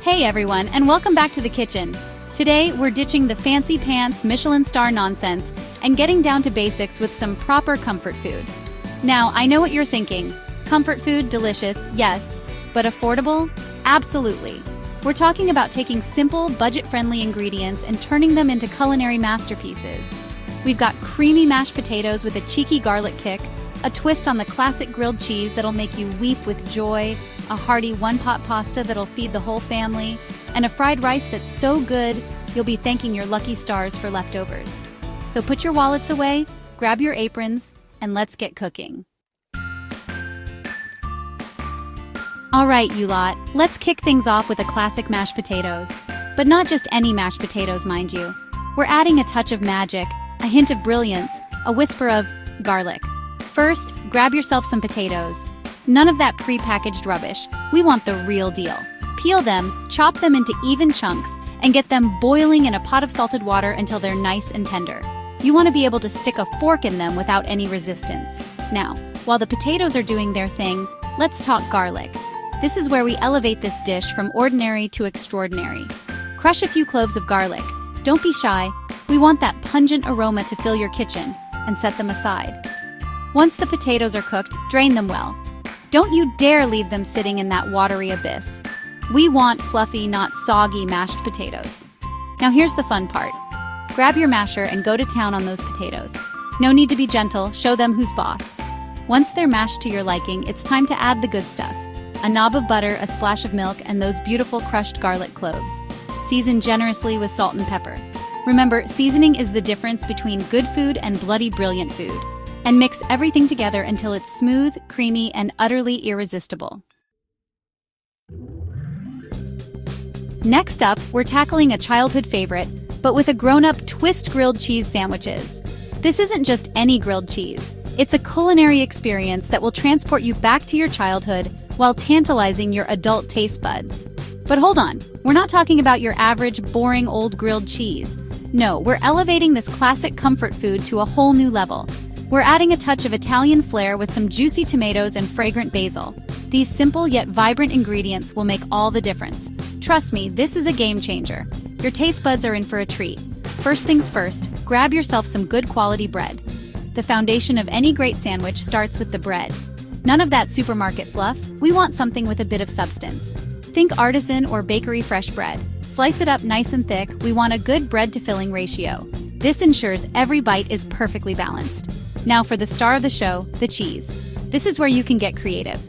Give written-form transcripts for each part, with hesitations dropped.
Hey everyone, and welcome back to the kitchen. Today, we're ditching the fancy pants Michelin star nonsense and getting down to basics with some proper comfort food. Now, I know what you're thinking. Comfort food, delicious, yes, but affordable? Absolutely. We're talking about taking simple, budget-friendly ingredients and turning them into culinary masterpieces. We've got creamy mashed potatoes with a cheeky garlic kick, a twist on the classic grilled cheese that'll make you weep with joy, a hearty one-pot pasta that'll feed the whole family, and a fried rice that's so good you'll be thanking your lucky stars for leftovers. So put your wallets away, grab your aprons, and let's get cooking. All right, you lot, let's kick things off with a classic mashed potatoes. But not just any mashed potatoes, mind you. We're adding a touch of magic, a hint of brilliance, a whisper of garlic. First, grab yourself some potatoes. None of that pre-packaged rubbish. We want the real deal. Peel them, chop them into even chunks, and get them boiling in a pot of salted water until they're nice and tender. You want to be able to stick a fork in them without any resistance. Now, while the potatoes are doing their thing, let's talk garlic. This is where we elevate this dish from ordinary to extraordinary. Crush a few cloves of garlic. Don't be shy. We want that pungent aroma to fill your kitchen, and set them aside. Once the potatoes are cooked, drain them well. Don't you dare leave them sitting in that watery abyss. We want fluffy, not soggy mashed potatoes. Now here's the fun part. Grab your masher and go to town on those potatoes. No need to be gentle, show them who's boss. Once they're mashed to your liking, it's time to add the good stuff. A knob of butter, a splash of milk, and those beautiful crushed garlic cloves. Season generously with salt and pepper. Remember, seasoning is the difference between good food and bloody brilliant food. And mix everything together until it's smooth, creamy, and utterly irresistible. Next up, we're tackling a childhood favorite, but with a grown-up twist grilled cheese sandwiches. This isn't just any grilled cheese. It's a culinary experience that will transport you back to your childhood while tantalizing your adult taste buds. But hold on, we're not talking about your average, boring old grilled cheese. No, we're elevating this classic comfort food to a whole new level. We're adding a touch of Italian flair with some juicy tomatoes and fragrant basil. These simple yet vibrant ingredients will make all the difference. Trust me, this is a game changer. Your taste buds are in for a treat. First things first, grab yourself some good quality bread. The foundation of any great sandwich starts with the bread. None of that supermarket fluff. We want something with a bit of substance. Think artisan or bakery fresh bread. Slice it up nice and thick. We want a good bread to filling ratio. This ensures every bite is perfectly balanced. Now for the star of the show, the cheese. This is where you can get creative.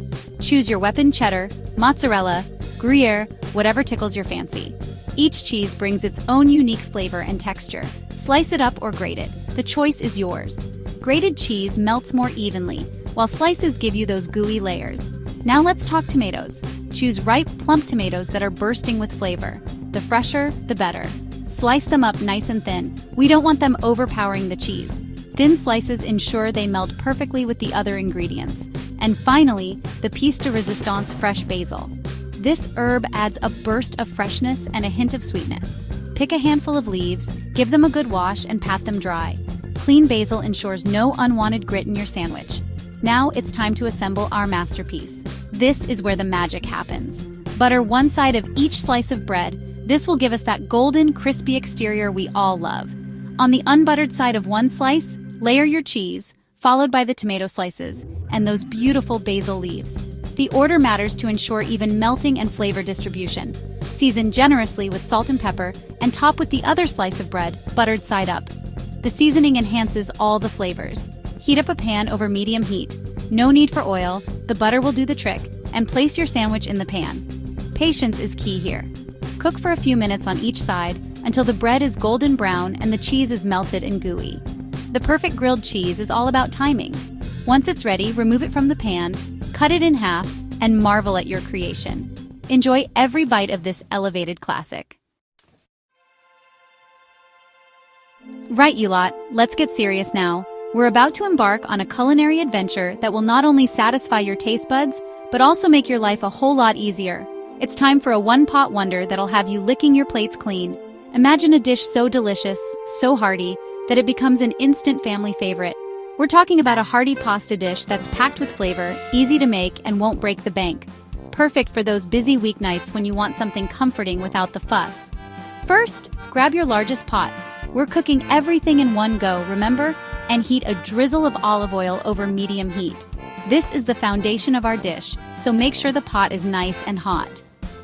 Choose your weapon: cheddar, mozzarella, Gruyere, whatever tickles your fancy. Each cheese brings its own unique flavor and texture. Slice it up or grate it. The choice is yours. Grated cheese melts more evenly, while slices give you those gooey layers. Now let's talk tomatoes. Choose ripe, plump tomatoes that are bursting with flavor. The fresher, the better. Slice them up nice and thin. We don't want them overpowering the cheese. Thin slices ensure they meld perfectly with the other ingredients. And finally, the piece de resistance: fresh basil. This herb adds a burst of freshness and a hint of sweetness. Pick a handful of leaves, give them a good wash, and pat them dry. Clean basil ensures no unwanted grit in your sandwich. Now it's time to assemble our masterpiece. This is where the magic happens. Butter one side of each slice of bread. This will give us that golden, crispy exterior we all love. On the unbuttered side of one slice, layer your cheese, followed by the tomato slices, and those beautiful basil leaves. The order matters to ensure even melting and flavor distribution. Season generously with salt and pepper, and top with the other slice of bread, buttered side up. The seasoning enhances all the flavors. Heat up a pan over medium heat. No need for oil, the butter will do the trick, and place your sandwich in the pan. Patience is key here. Cook for a few minutes on each side until the bread is golden brown and the cheese is melted and gooey. The perfect grilled cheese is all about timing. Once it's ready, remove it from the pan, cut it in half, and marvel at your creation. Enjoy every bite of this elevated classic. Right, you lot, let's get serious now. We're about to embark on a culinary adventure that will not only satisfy your taste buds, but also make your life a whole lot easier. It's time for a one-pot wonder that'll have you licking your plates clean. Imagine a dish so delicious, so hearty, that it becomes an instant family favorite. We're talking about a hearty pasta dish that's packed with flavor, easy to make, and won't break the bank. perfect for those busy weeknights when you want something comforting without the fuss. First, grab your largest pot. We're cooking everything in one go, remember? And heat a drizzle of olive oil over medium heat. This is the foundation of our dish, so make sure the pot is nice and hot.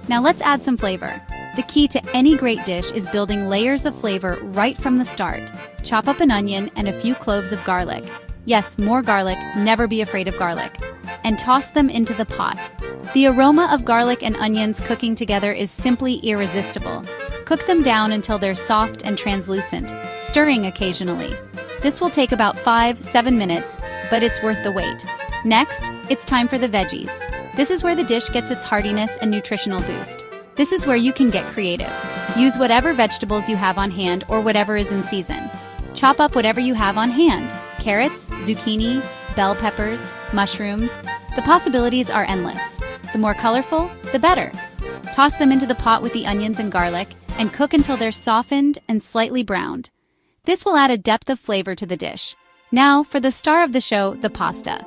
Now let's add some flavor. The key to any great dish is building layers of flavor right from the start. Chop up an onion and a few cloves of garlic. Yes, more garlic, never be afraid of garlic. And toss them into the pot. The aroma of garlic and onions cooking together is simply irresistible. Cook them down until they're soft and translucent, stirring occasionally. This will take about 5-7 minutes, but it's worth the wait. Next, it's time for the veggies. This is where the dish gets its heartiness and nutritional boost. This is where you can get creative. Use whatever vegetables you have on hand or whatever is in season. Chop up whatever you have on hand. Carrots, zucchini, bell peppers, mushrooms. The possibilities are endless. The more colorful, the better. Toss them into the pot with the onions and garlic and cook until they're softened and slightly browned. This will add a depth of flavor to the dish. Now, for the star of the show, the pasta.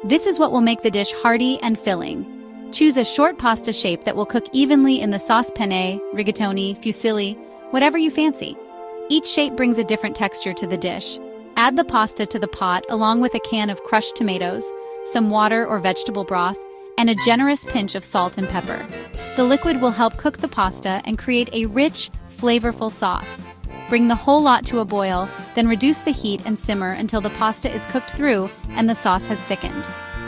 This is what will make the dish hearty and filling. Choose a short pasta shape that will cook evenly in the sauce penne, rigatoni, fusilli, whatever you fancy. Each shape brings a different texture to the dish. Add the pasta to the pot along with a can of crushed tomatoes, some water or vegetable broth, and a generous pinch of salt and pepper. The liquid will help cook the pasta and create a rich, flavorful sauce. Bring the whole lot to a boil, then reduce the heat and simmer until the pasta is cooked through and the sauce has thickened.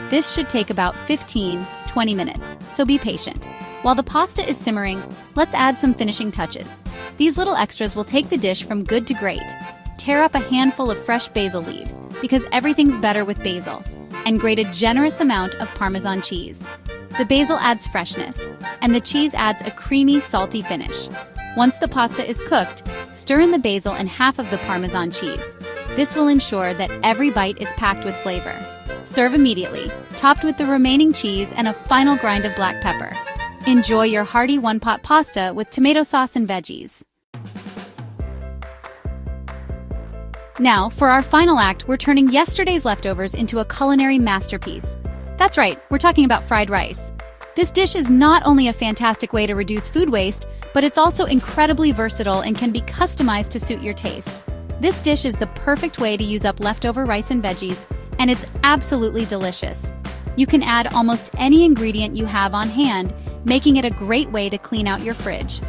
This should take about 15-20 minutes, so be patient. While the pasta is simmering, let's add some finishing touches. These little extras will take the dish from good to great. Tear up a handful of fresh basil leaves, because everything's better with basil, and grate a generous amount of Parmesan cheese. The basil adds freshness, and the cheese adds a creamy, salty finish. Once the pasta is cooked, stir in the basil and half of the Parmesan cheese. This will ensure that every bite is packed with flavor. Serve immediately, topped with the remaining cheese and a final grind of black pepper. Enjoy your hearty one-pot pasta with tomato sauce and veggies. Now, for our final act, we're turning yesterday's leftovers into a culinary masterpiece. That's right, we're talking about fried rice. This dish is not only a fantastic way to reduce food waste, but it's also incredibly versatile and can be customized to suit your taste. This dish is the perfect way to use up leftover rice and veggies, and it's absolutely delicious. You can add almost any ingredient you have on hand, making it a great way to clean out your fridge.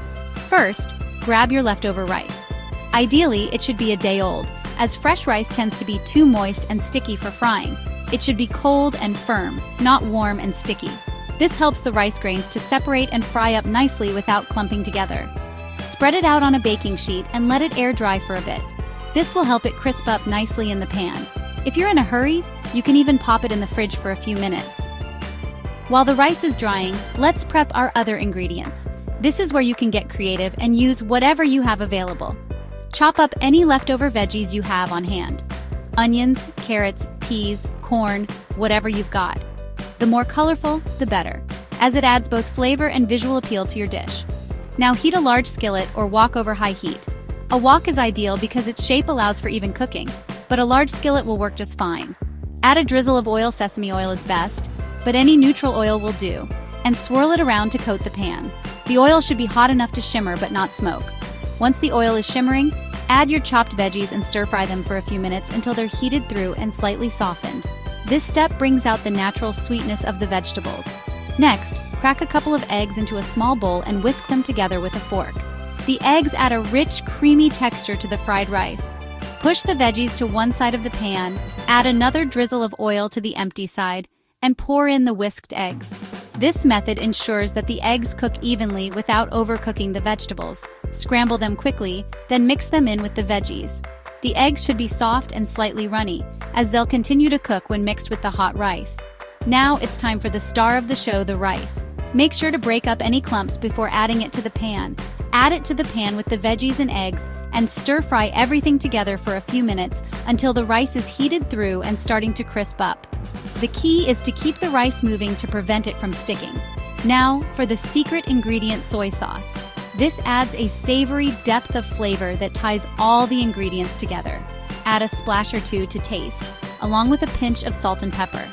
First, grab your leftover rice. Ideally, it should be a day old, as fresh rice tends to be too moist and sticky for frying. It should be cold and firm, not warm and sticky. This helps the rice grains to separate and fry up nicely without clumping together. Spread it out on a baking sheet and let it air dry for a bit. This will help it crisp up nicely in the pan. If you're in a hurry, you can even pop it in the fridge for a few minutes. While the rice is drying, let's prep our other ingredients. This is where you can get creative and use whatever you have available. Chop up any leftover veggies you have on hand. Onions, carrots, peas, corn, whatever you've got. The more colorful, the better, as it adds both flavor and visual appeal to your dish. Now heat a large skillet or wok over high heat. A wok is ideal because its shape allows for even cooking, but a large skillet will work just fine. Add a drizzle of oil, sesame oil is best, but any neutral oil will do, and swirl it around to coat the pan. The oil should be hot enough to shimmer but not smoke. Once the oil is shimmering, add your chopped veggies and stir-fry them for a few minutes until they're heated through and slightly softened. This step brings out the natural sweetness of the vegetables. Next, crack a couple of eggs into a small bowl and whisk them together with a fork. The eggs add a rich, creamy texture to the fried rice. Push the veggies to one side of the pan, add another drizzle of oil to the empty side, and pour in the whisked eggs. This method ensures that the eggs cook evenly without overcooking the vegetables. Scramble them quickly, then mix them in with the veggies. The eggs should be soft and slightly runny, as they'll continue to cook when mixed with the hot rice. Now it's time for the star of the show, the rice. Make sure to break up any clumps before adding it to the pan. Add it to the pan with the veggies and eggs, and stir-fry everything together for a few minutes until the rice is heated through and starting to crisp up. The key is to keep the rice moving to prevent it from sticking. Now, for the secret ingredient, soy sauce. This adds a savory depth of flavor that ties all the ingredients together. Add a splash or two to taste, along with a pinch of salt and pepper.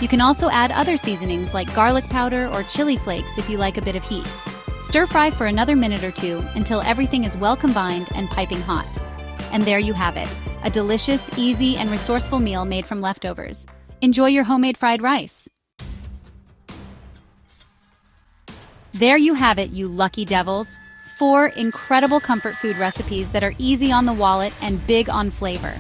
You can also add other seasonings like garlic powder or chili flakes if you like a bit of heat. Stir fry for another minute or two until everything is well combined and piping hot. And there you have it, a delicious, easy, and resourceful meal made from leftovers. Enjoy your homemade fried rice. There you have it, you lucky devils. 4 incredible comfort food recipes that are easy on the wallet and big on flavor.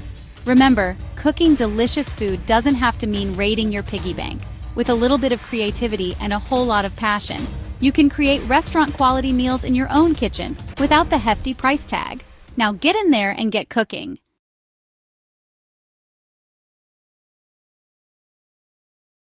Remember, cooking delicious food doesn't have to mean raiding your piggy bank. With a little bit of creativity and a whole lot of passion, you can create restaurant-quality meals in your own kitchen without the hefty price tag. Now get in there and get cooking.